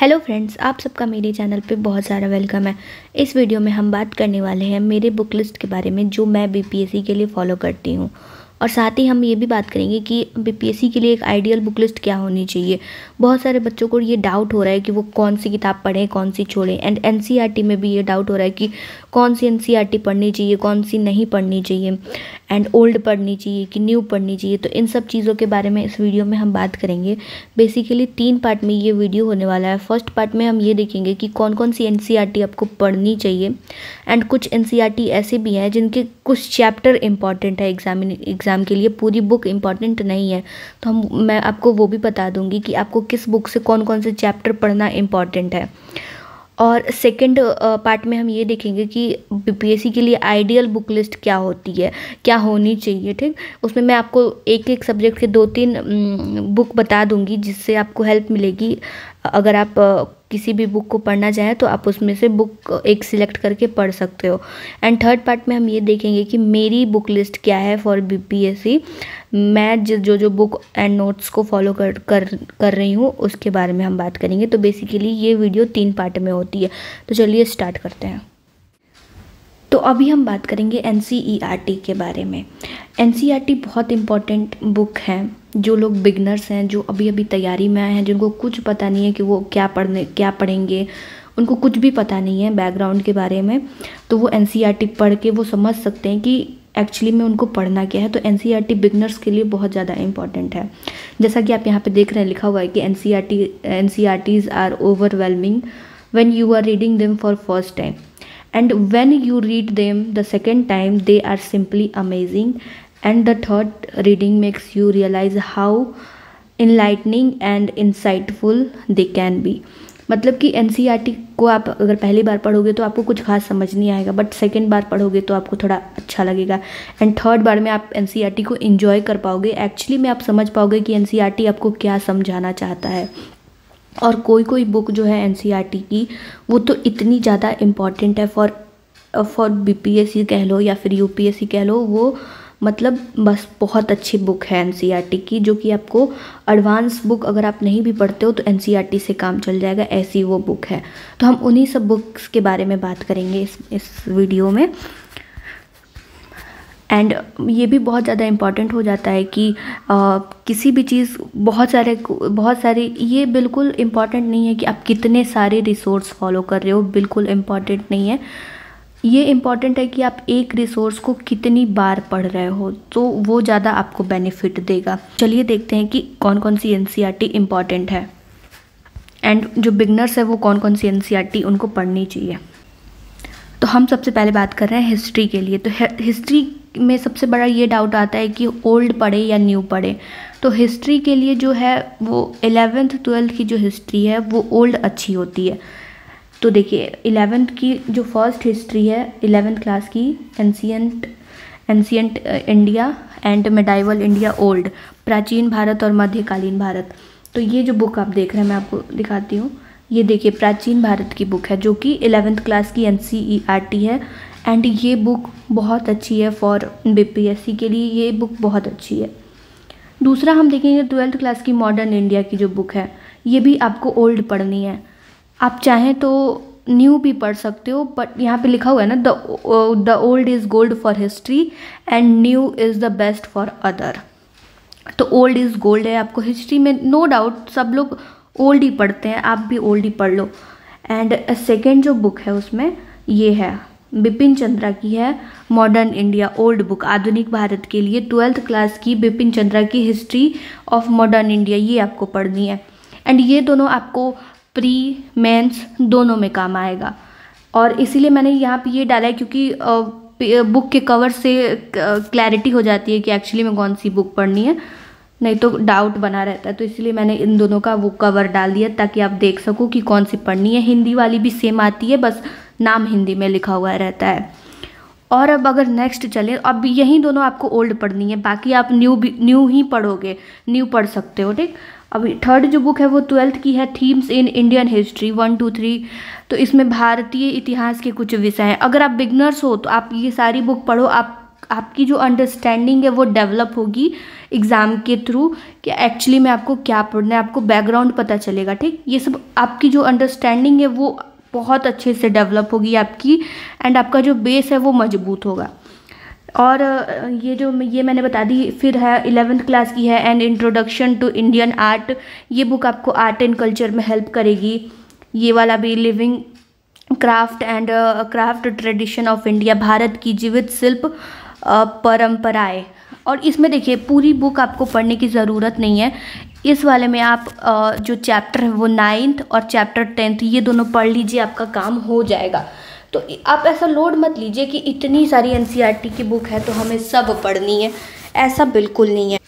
Hello friends, आप सबका मेरे चैनल पे बहुत सारा वेलकम है। इस वीडियो में हम बात करने वाले हैं मेरे बुक लिस्ट के बारे में जो मैं बीपीएससी के लिए फॉलो करती हूँ। और साथ ही हम ये भी बात करेंगे कि बीपीएससी के लिए एक आइडियल बुक लिस्ट क्या होनी चाहिए। बहुत सारे बच्चों को ये डाउट हो रहा है कि वो कौन सी किताब पढ़ें, कौन सी छोड़ें। एंड एनसीईआरटी में भी ये डाउट हो रहा है कि कौन सी एनसीईआरटी पढ़नी चाहिए, कौन सी नहीं पढ़नी चाहिए, एंड ओल्ड पढ़नी चाहिए कि न्यू पढ़नी चाहिए। तो इन सब चीज़ों के बारे में इस वीडियो में हम बात करेंगे। बेसिकली 3 पार्ट में ये वीडियो होने वाला है। फर्स्ट पार्ट में हम ये देखेंगे कि कौन कौन सी एनसीईआरटी आपको पढ़नी चाहिए, एंड कुछ एनसीईआरटी ऐसे भी हैं जिनके कुछ चैप्टर इंपॉर्टेंट है एग्ज़ाम के लिए, पूरी बुक इंपॉर्टेंट नहीं है। तो मैं आपको वो भी बता दूंगी कि आपको किस बुक से कौन कौन से चैप्टर पढ़ना इम्पॉर्टेंट है। और सेकंड पार्ट में हम ये देखेंगे कि बीपीएससी के लिए आइडियल बुक लिस्ट क्या होती है, क्या होनी चाहिए। ठीक, उसमें मैं आपको एक एक सब्जेक्ट के 2-3 बुक बता दूंगी जिससे आपको हेल्प मिलेगी। अगर आप किसी भी बुक को पढ़ना चाहें तो आप उसमें से बुक एक सिलेक्ट करके पढ़ सकते हो। एंड थर्ड पार्ट में हम ये देखेंगे कि मेरी बुक लिस्ट क्या है फॉर बीपीएससी। मैं जो बुक एंड नोट्स को फॉलो कर रही हूँ उसके बारे में हम बात करेंगे। तो बेसिकली ये वीडियो 3 पार्ट में होती है। तो चलिए स्टार्ट करते हैं। तो अभी हम बात करेंगे एनसीईआरटी के बारे में। एनसीईआरटी बहुत इम्पॉर्टेंट बुक है। जो लोग बिगनर्स हैं, जो अभी अभी तैयारी में आए हैं, जिनको कुछ पता नहीं है कि वो क्या पढ़ेंगे, उनको कुछ भी पता नहीं है बैकग्राउंड के बारे में, तो वो एनसीईआरटी पढ़ के वो समझ सकते हैं कि एक्चुअली में उनको पढ़ना क्या है। तो एनसीईआरटी बिगनर्स के लिए बहुत ज़्यादा इंपॉर्टेंट है। जैसा कि आप यहाँ पे देख रहे हैं, लिखा हुआ है कि NCERTs are overwhelming when you are reading them for first time, and when you read them the second time they are simply amazing, and the third reading makes you realize how enlightening and insightful they can be। मतलब कि NCERT को आप अगर पहली बार पढ़ोगे तो आपको कुछ खास समझ नहीं आएगा, बट सेकेंड बार पढ़ोगे तो आपको थोड़ा अच्छा लगेगा, एंड थर्ड बार में आप एनसीईआरटी को एंजॉय कर पाओगे। एक्चुअली में आप समझ पाओगे कि एनसीईआरटी आपको क्या समझाना चाहता है। और कोई बुक जो है एनसीईआरटी की, वो तो इतनी ज़्यादा इम्पॉर्टेंट है फॉर बीपीएससी कह लो या फिर यूपीएससी कह लो, वो मतलब बस बहुत अच्छी बुक है एनसीईआरटी की, जो कि आपको एडवांस बुक अगर आप नहीं भी पढ़ते हो तो एनसीईआरटी से काम चल जाएगा, ऐसी वो बुक है। तो हम उन्हीं सब बुक्स के बारे में बात करेंगे इस वीडियो में। एंड ये भी बहुत ज़्यादा इम्पॉर्टेंट हो जाता है कि किसी भी चीज़ बहुत सारे ये बिल्कुल इम्पॉर्टेंट नहीं है कि आप कितने सारे रिसोर्स फॉलो कर रहे हो, बिल्कुल इम्पॉर्टेंट नहीं है। ये इम्पॉर्टेंट है कि आप एक रिसोर्स को कितनी बार पढ़ रहे हो, तो वो ज़्यादा आपको बेनिफिट देगा। चलिए देखते हैं कि कौन कौन सी एनसीईआरटी इम्पॉर्टेंट है, एंड जो बिगनर्स है वो कौन कौन सी एनसीईआरटी उनको पढ़नी चाहिए। तो हम सबसे पहले बात कर रहे हैं हिस्ट्री के लिए। तो हिस्ट्री में सबसे बड़ा ये डाउट आता है कि ओल्ड पढ़े या न्यू पढ़े। तो हिस्ट्री के लिए जो है वो 11th 12th की जो हिस्ट्री है वो ओल्ड अच्छी होती है। तो देखिए 11th की जो फर्स्ट हिस्ट्री है 11th क्लास की, ancient India and medieval India old, प्राचीन भारत और मध्यकालीन भारत। तो ये जो बुक आप देख रहे हैं मैं आपको दिखाती हूँ। ये देखिए प्राचीन भारत की बुक है जो कि 11th क्लास की एनसीईआरटी है, एंड ये बुक बहुत अच्छी है फॉर बीपीएससी के लिए, ये बुक बहुत अच्छी है। दूसरा हम देखेंगे 12th क्लास की मॉडर्न इंडिया की जो बुक है, ये भी आपको ओल्ड पढ़नी है। आप चाहें तो न्यू भी पढ़ सकते हो, बट यहाँ पे लिखा हुआ है ना, the old is gold for history and new is the best for other. तो ओल्ड इज़ गोल्ड है आपको हिस्ट्री में, नो डाउट सब लोग ओल्ड ही पढ़ते हैं, आप भी ओल्ड ही पढ़ लो। एंड सेकेंड जो बुक है उसमें ये है बिपिन चंद्रा की है, मॉडर्न इंडिया ओल्ड बुक, आधुनिक भारत के लिए 12th क्लास की बिपिन चंद्रा की हिस्ट्री ऑफ मॉडर्न इंडिया, ये आपको पढ़नी है। एंड ये दोनों आपको प्री मेंस दोनों में काम आएगा। और इसीलिए मैंने यहाँ पे ये डाला है क्योंकि बुक के कवर से क्लैरिटी हो जाती है कि एक्चुअली में कौन सी बुक पढ़नी है, नहीं तो डाउट बना रहता है। तो इसलिए मैंने इन दोनों का वो कवर डाल दिया ताकि आप देख सको कि कौन सी पढ़नी है। हिंदी वाली भी सेम आती है, बस नाम हिंदी में लिखा हुआ रहता है। और अब अगर नेक्स्ट चले, अब यही दोनों आपको ओल्ड पढ़नी है, बाकी आप न्यू ही पढ़ोगे, न्यू पढ़ सकते हो। ठीक, अभी थर्ड जो बुक है वो 12th की है, थीम्स इन इंडियन हिस्ट्री 1 2 3। तो इसमें भारतीय इतिहास के कुछ विषय हैं। अगर आप बिगनर्स हो तो आप ये सारी बुक पढ़ो, आप आपकी जो अंडरस्टैंडिंग है वो डेवलप होगी एग्ज़ाम के थ्रू कि एक्चुअली में आपको क्या पढ़ना है, आपको बैकग्राउंड पता चलेगा। ठीक, ये सब आपकी जो अंडरस्टैंडिंग है वो बहुत अच्छे से डेवलप होगी आपकी, एंड आपका जो बेस है वो मजबूत होगा। और ये मैंने बता दी। फिर है 11th क्लास की है an introduction to Indian art. ये बुक आपको आर्ट एंड कल्चर में हेल्प करेगी। ये वाला भी living craft and craft tradition of India, Bharat की जीवित शिल्प परंपराएं। और इसमें देखिए पूरी बुक आपको पढ़ने की ज़रूरत नहीं है। इस वाले में आप जो चैप्टर है वो 9th और चैप्टर 10th ये दोनों पढ़ लीजिए, आपका काम हो जाएगा। तो आप ऐसा लोड मत लीजिए कि इतनी सारी एनसीईआरटी की बुक है तो हमें सब पढ़नी है, ऐसा बिल्कुल नहीं है।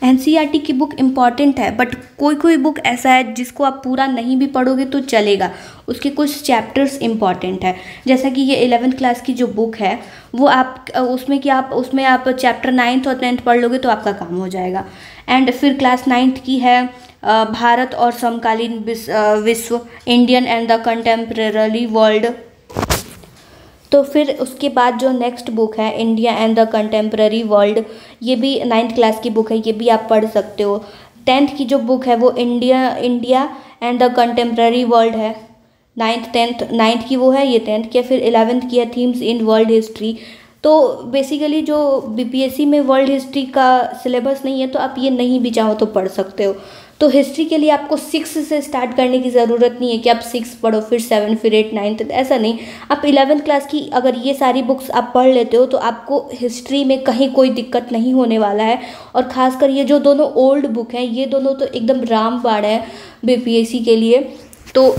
एनसीईआरटी की बुक इम्पॉर्टेंट है, बट कोई कोई बुक ऐसा है जिसको आप पूरा नहीं भी पढ़ोगे तो चलेगा, उसके कुछ चैप्टर्स इम्पॉर्टेंट है। जैसा कि ये 11th क्लास की जो बुक है वो आप उसमें आप चैप्टर 9th और 10th पढ़ लोगे तो आपका काम हो जाएगा। एंड फिर क्लास 9th की है भारत और समकालीन विश्व, Indian and the contemporary world. तो फिर उसके बाद जो नेक्स्ट बुक है India and the contemporary world, ये भी 9th क्लास की बुक है, ये भी आप पढ़ सकते हो। 10th की जो बुक है वो India and the contemporary world है। 9th की वो है, ये 10th की है। फिर 11th की है थीम्स इन वर्ल्ड हिस्ट्री। तो बेसिकली जो बीपीएससी में वर्ल्ड हिस्ट्री का सिलेबस नहीं है तो आप ये नहीं भी चाहो तो पढ़ सकते हो। तो हिस्ट्री के लिए आपको 6 से स्टार्ट करने की ज़रूरत नहीं है कि आप 6 पढ़ो फिर 7 फिर 8 9, ऐसा नहीं। आप 11th क्लास की अगर ये सारी बुक्स आप पढ़ लेते हो तो आपको हिस्ट्री में कहीं कोई दिक्कत नहीं होने वाला है। और ख़ासकर ये जो दोनों ओल्ड बुक हैं ये दोनों तो एकदम रामबाण है बीपीएससी के लिए। तो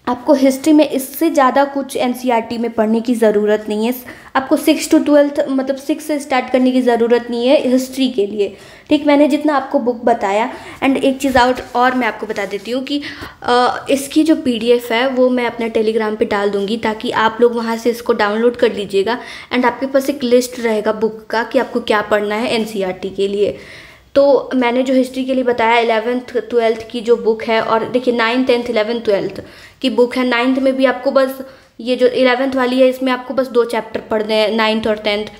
आपको हिस्ट्री में इससे ज़्यादा कुछ एनसीईआरटी में पढ़ने की ज़रूरत नहीं है। आपको 6 to 12 मतलब 6 से स्टार्ट करने की ज़रूरत नहीं है हिस्ट्री के लिए। ठीक, मैंने जितना आपको बुक बताया। एंड एक चीज़ और मैं आपको बता देती हूँ कि इसकी जो PDF है वो मैं अपने टेलीग्राम पे डाल दूँगी ताकि आप लोग वहाँ से इसको डाउनलोड कर लीजिएगा। एंड आपके पास एक लिस्ट रहेगा बुक का कि आपको क्या पढ़ना है एनसीईआरटी के लिए। तो मैंने जो हिस्ट्री के लिए बताया 11th 12th की जो बुक है, और देखिए 9th 10th 11th 12th की बुक है। 9th में भी आपको बस ये जो 11th वाली है इसमें आपको बस 2 चैप्टर पढ़ने हैं, 9th और 10th।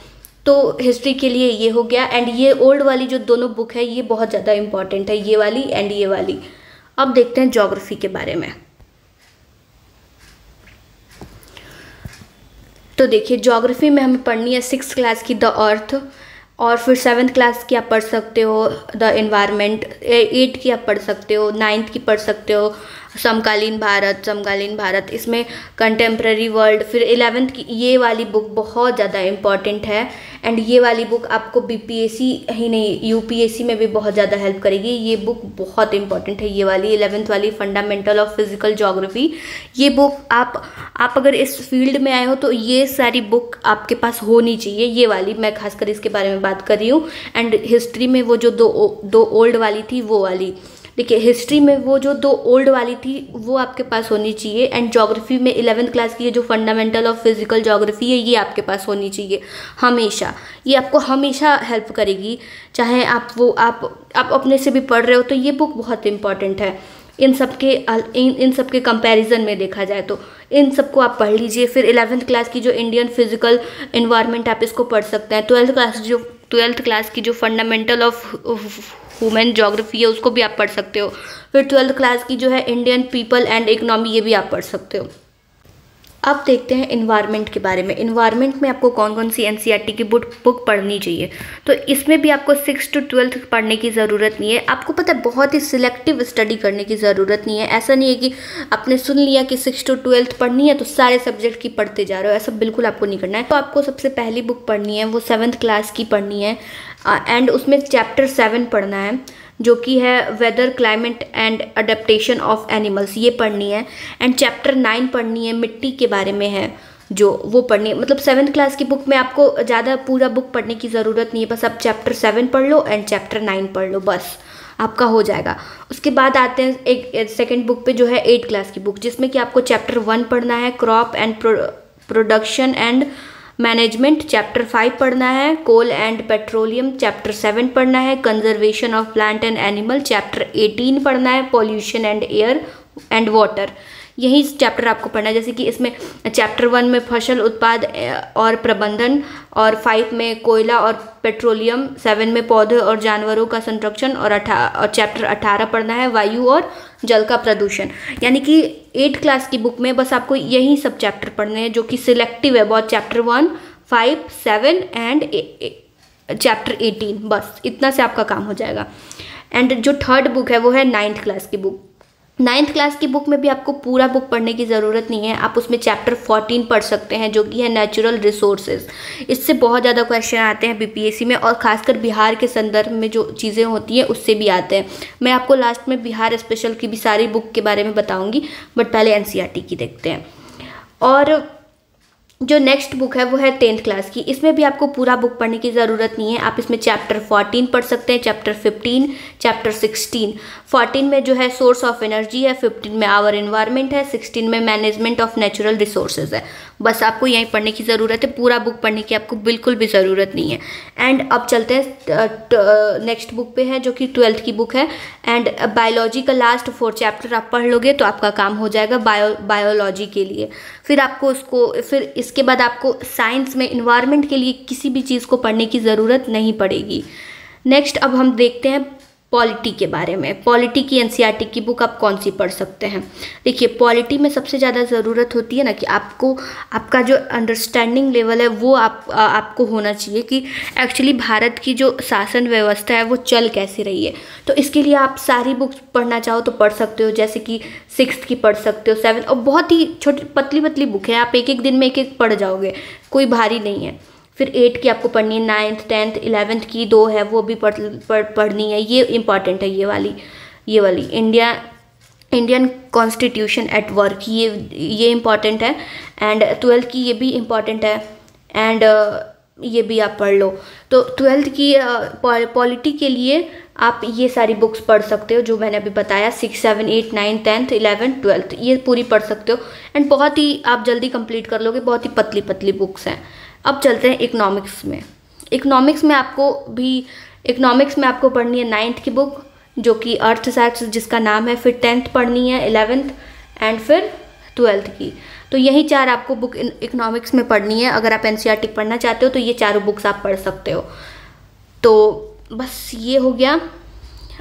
तो हिस्ट्री के लिए ये हो गया। एंड ये ओल्ड वाली जो दोनों बुक है ये बहुत ज़्यादा इंपॉर्टेंट है, ये वाली एंड ये वाली। अब देखते हैं ज्योग्राफी के बारे में। तो देखिए ज्योग्राफी में हमें पढ़नी है 6th क्लास की द अर्थ, और फिर 7th क्लास की आप पढ़ सकते हो द एनवायरनमेंट, 8 की आप पढ़ सकते हो, 9th की पढ़ सकते हो समकालीन भारत, इसमें कंटेम्प्रेरी वर्ल्ड। फिर 11th की ये वाली बुक बहुत ज़्यादा इम्पॉर्टेंट है। एंड ये वाली बुक आपको बीपीएससी ही नहीं यूपीएससी में भी बहुत ज़्यादा हेल्प करेगी। ये बुक बहुत इंपॉर्टेंट है, ये वाली 11th वाली फंडामेंटल ऑफ फिजिकल ज्योग्राफी। ये बुक आप अगर इस फील्ड में आए हो तो ये सारी बुक आपके पास होनी चाहिए। ये वाली मैं खासकर इसके बारे में बात कर रही हूँ। एंड हिस्ट्री में वो जो दो ओल्ड वाली थी वो वाली, देखिए हिस्ट्री में वो जो 2 ओल्ड वाली थी वो आपके पास होनी चाहिए। एंड ज्योग्राफी में 11th क्लास की जो फंडामेंटल ऑफ फिजिकल ज्योग्राफी है ये आपके पास होनी चाहिए हमेशा। ये आपको हमेशा हेल्प करेगी, चाहे आप अपने से भी पढ़ रहे हो तो ये बुक बहुत इंपॉर्टेंट है। इन सब के कंपैरिजन में देखा जाए तो इन सबको आप पढ़ लीजिए। फिर 11th क्लास की जो इंडियन फिजिकल एनवायरनमेंट आप इसको पढ़ सकते हैं। 12th क्लास की जो फंडामेंटल ऑफ ह्यूमन ज्योग्राफी है उसको भी आप पढ़ सकते हो। फिर 12th क्लास की जो है इंडियन पीपल एंड इकोनॉमी, ये भी आप पढ़ सकते हो। अब देखते हैं इन्वायरमेंट के बारे में। इन्वायरमेंट में आपको कौन कौन सी एनसीईआरटी की बुक पढ़नी चाहिए, तो इसमें भी आपको 6 to 12 पढ़ने की ज़रूरत नहीं है। आपको पता है बहुत ही सिलेक्टिव स्टडी करने की ज़रूरत नहीं है। ऐसा नहीं है कि आपने सुन लिया कि 6 to 12 पढ़नी है तो सारे सब्जेक्ट की पढ़ते जा रहे हो, ऐसा बिल्कुल आपको नहीं करना है। तो आपको सबसे पहली बुक पढ़नी है वो 7th क्लास की पढ़नी है। एंड उसमें चैप्टर 7 पढ़ना है जो कि है weather climate and adaptation of animals, ये पढ़नी है। एंड चैप्टर 9 पढ़नी है, मिट्टी के बारे में है जो वो पढ़नी है। मतलब 7th क्लास की बुक में आपको ज़्यादा पूरा बुक पढ़ने की ज़रूरत नहीं है, बस आप चैप्टर 7 पढ़ लो एंड चैप्टर 9 पढ़ लो, बस आपका हो जाएगा। उसके बाद आते हैं एक सेकेंड बुक पे जो है 8 क्लास की बुक, जिसमें कि आपको चैप्टर 1 पढ़ना है crop and production and management, chapter 5 पढ़ना है कोल एंड पेट्रोलियम, चैप्टर 7 पढ़ना है conservation of plant and animal, chapter 18 पढ़ना है pollution and air and water. यही चैप्टर आपको पढ़ना है। जैसे कि इसमें चैप्टर 1 में फसल उत्पाद और प्रबंधन, और 5 में कोयला और पेट्रोलियम, 7 में पौधे और जानवरों का संरक्षण, और चैप्टर 18 पढ़ना है वायु और जल का प्रदूषण। यानी कि 8th क्लास की बुक में बस आपको यही सब चैप्टर पढ़ने हैं, जो कि सिलेक्टिव है बहुत। चैप्टर 1, 5, 7 एंड चैप्टर 18, बस इतना से आपका काम हो जाएगा। एंड जो 3rd बुक है वो है 9th क्लास की बुक। 9th क्लास की बुक में भी आपको पूरा बुक पढ़ने की ज़रूरत नहीं है, आप उसमें चैप्टर 14 पढ़ सकते हैं, जो कि है नेचुरल रिसोर्सेज। इससे बहुत ज़्यादा क्वेश्चन आते हैं बीपीएससी में, और खासकर बिहार के संदर्भ में जो चीज़ें होती हैं उससे भी आते हैं। मैं आपको लास्ट में बिहार स्पेशल की भी सारी बुक के बारे में बताऊँगी, बट पहले एनसीईआरटी की देखते हैं। और जो नेक्स्ट बुक है वो है 10th क्लास की। इसमें भी आपको पूरा बुक पढ़ने की ज़रूरत नहीं है, आप इसमें चैप्टर 14 पढ़ सकते हैं, चैप्टर 15, चैप्टर 16। 14 में जो है सोर्स ऑफ एनर्जी है, 15 में आवर एनवायरनमेंट है, 16 में मैनेजमेंट ऑफ नेचुरल रिसोर्सेज है। बस आपको यहीं पढ़ने की ज़रूरत है, पूरा बुक पढ़ने की आपको बिल्कुल भी ज़रूरत नहीं है। एंड अब चलते हैं नेक्स्ट बुक पे है, जो कि 12th की बुक है। एंड बायोलॉजी का लास्ट 4 चैप्टर आप पढ़ लोगे तो आपका काम हो जाएगा बायोलॉजी के लिए। फिर आपको फिर इसके बाद आपको साइंस में इन्वायरमेंट के लिए किसी भी चीज़ को पढ़ने की ज़रूरत नहीं पड़ेगी। नेक्स्ट अब हम देखते हैं पॉलिटी के बारे में। पॉलिटी की एनसीईआरटी की बुक आप कौन सी पढ़ सकते हैं? देखिए, पॉलिटी में सबसे ज़्यादा ज़रूरत होती है ना कि आपको आपका जो अंडरस्टैंडिंग लेवल है वो आपको होना चाहिए कि एक्चुअली भारत की जो शासन व्यवस्था है वो चल कैसे रही है। तो इसके लिए आप सारी बुक्स पढ़ना चाहो तो पढ़ सकते हो, जैसे कि 6th की पढ़ सकते हो, 7th, और बहुत ही छोटी पतली पतली बुक है, आप एक एक दिन में एक एक पढ़ जाओगे, कोई भारी नहीं है। फिर 8 की आपको पढ़नी है, 9th, 10th, 11th की 2 है वो भी पढ़नी है, ये इंपॉर्टेंट है। ये वाली इंडियन कॉन्स्टिट्यूशन एट वर्क, ये इंपॉर्टेंट है। एंड 12th की ये भी इम्पॉर्टेंट है, एंड ये भी आप पढ़ लो। तो 12th की पॉलिटी के लिए आप ये सारी बुक्स पढ़ सकते हो जो मैंने अभी बताया, 6, 7, 8, 9, 10th, 11th, 12th, ये पूरी पढ़ सकते हो। एंड बहुत ही आप जल्दी कंप्लीट कर लोगे, बहुत ही पतली पतली बुक्स हैं। अब चलते हैं इकोनॉमिक्स में। इकोनॉमिक्स में आपको पढ़नी है 9th की बुक, जो कि अर्थशास्त्र जिसका नाम है। फिर 10th पढ़नी है, 11th एंड फिर 12th की। तो यही 4 आपको बुक इकोनॉमिक्स में पढ़नी है। अगर आप एनसीईआरटी पढ़ना चाहते हो तो ये 4 बुक्स आप पढ़ सकते हो। तो बस ये हो गया।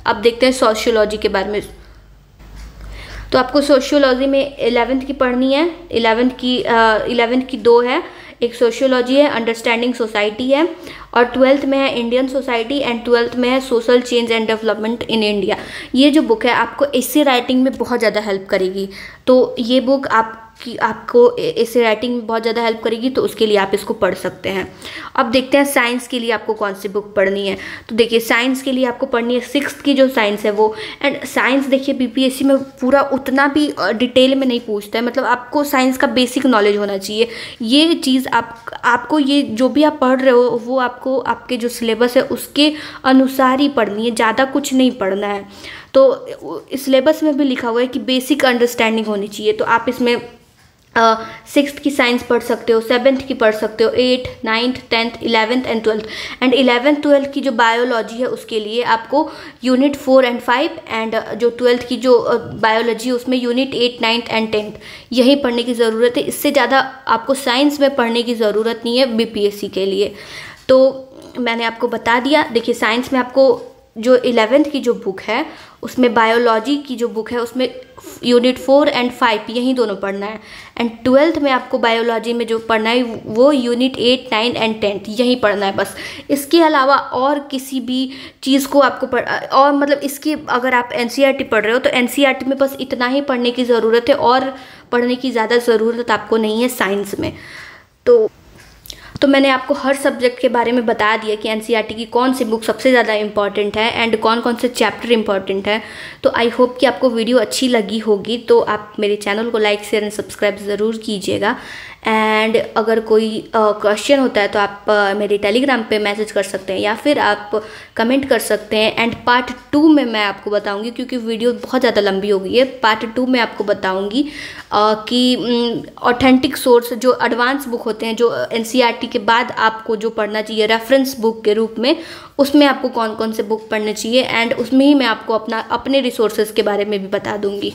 अब देखते हैं सोशियोलॉजी के बारे में। तो आपको सोशियोलॉजी में 11th की पढ़नी है। 11th की 2 है, एक सोशियोलॉजी है, अंडरस्टैंडिंग सोसाइटी है, और 12th में है इंडियन सोसाइटी, एंड 12th में है social change and development in India. ये जो बुक है आपको एसे राइटिंग में बहुत ज़्यादा हेल्प करेगी। तो ये बुक आपको एसे राइटिंग में बहुत ज़्यादा हेल्प करेगी, तो उसके लिए आप इसको पढ़ सकते हैं। अब देखते हैं साइंस के लिए आपको कौन सी बुक पढ़नी है। तो देखिए, साइंस के लिए आपको पढ़नी है 6th की जो साइंस है वो। एंड साइंस देखिए बीपीएससी में पूरा उतना भी डिटेल में नहीं पूछता है, मतलब आपको साइंस का बेसिक नॉलेज होना चाहिए। ये चीज़ आपको ये जो भी आप पढ़ रहे हो वो आपको आपके जो सिलेबस है उसके अनुसार ही पढ़नी है, ज़्यादा कुछ नहीं पढ़ना है। तो इस सिलेबस में भी लिखा हुआ है कि बेसिक अंडरस्टैंडिंग होनी चाहिए। तो आप इसमें 6th की साइंस पढ़ सकते हो, 7th की पढ़ सकते हो, 8, 9th, 10th, 11th and 12th। And 11th, 12th की जो बायोलॉजी है उसके लिए आपको यूनिट 4 एंड 5, एंड जो 12th की जो बायोलॉजी है उसमें यूनिट 8, 9th एंड 10th यही पढ़ने की ज़रूरत है। इससे ज़्यादा आपको साइंस में पढ़ने की ज़रूरत नहीं है बीपीएससी के लिए। तो मैंने आपको बता दिया। देखिए, साइंस में आपको जो 11th की जो बुक है उसमें बायोलॉजी की जो बुक है उसमें यूनिट 4 एंड 5 यही दोनों पढ़ना है। एंड 12th में आपको बायोलॉजी में जो पढ़ना है वो यूनिट 8, 9 एंड 10th यही पढ़ना है बस। इसके अलावा और किसी भी चीज़ को आपको और मतलब इसकी अगर आप एनसीईआरटी पढ़ रहे हो तो एनसीईआरटी में बस इतना ही पढ़ने की ज़रूरत है, और पढ़ने की ज़्यादा ज़रूरत आपको नहीं है साइंस में। तो मैंने आपको हर सब्जेक्ट के बारे में बता दिया कि एनसीईआरटी की कौन सी बुक सबसे ज़्यादा इंपॉर्टेंट है एंड कौन कौन से चैप्टर इंपॉर्टेंट है। तो आई होप कि आपको वीडियो अच्छी लगी होगी। तो आप मेरे चैनल को लाइक, शेयर एंड सब्सक्राइब ज़रूर कीजिएगा। एंड अगर कोई क्वेश्चन होता है तो आप मेरे टेलीग्राम पे मैसेज कर सकते हैं या फिर आप कमेंट कर सकते हैं। एंड पार्ट 2 में मैं आपको बताऊंगी, क्योंकि वीडियो बहुत ज़्यादा लंबी हो गई है, पार्ट 2 में आपको बताऊंगी कि ऑथेंटिक सोर्स जो एडवांस बुक होते हैं जो एनसीईआरटी के बाद आपको जो पढ़ना चाहिए रेफरेंस बुक के रूप में, उसमें आपको कौन कौन से बुक पढ़ने चाहिए। एंड उसमें ही मैं आपको अपने रिसोर्सेज के बारे में भी बता दूंगी।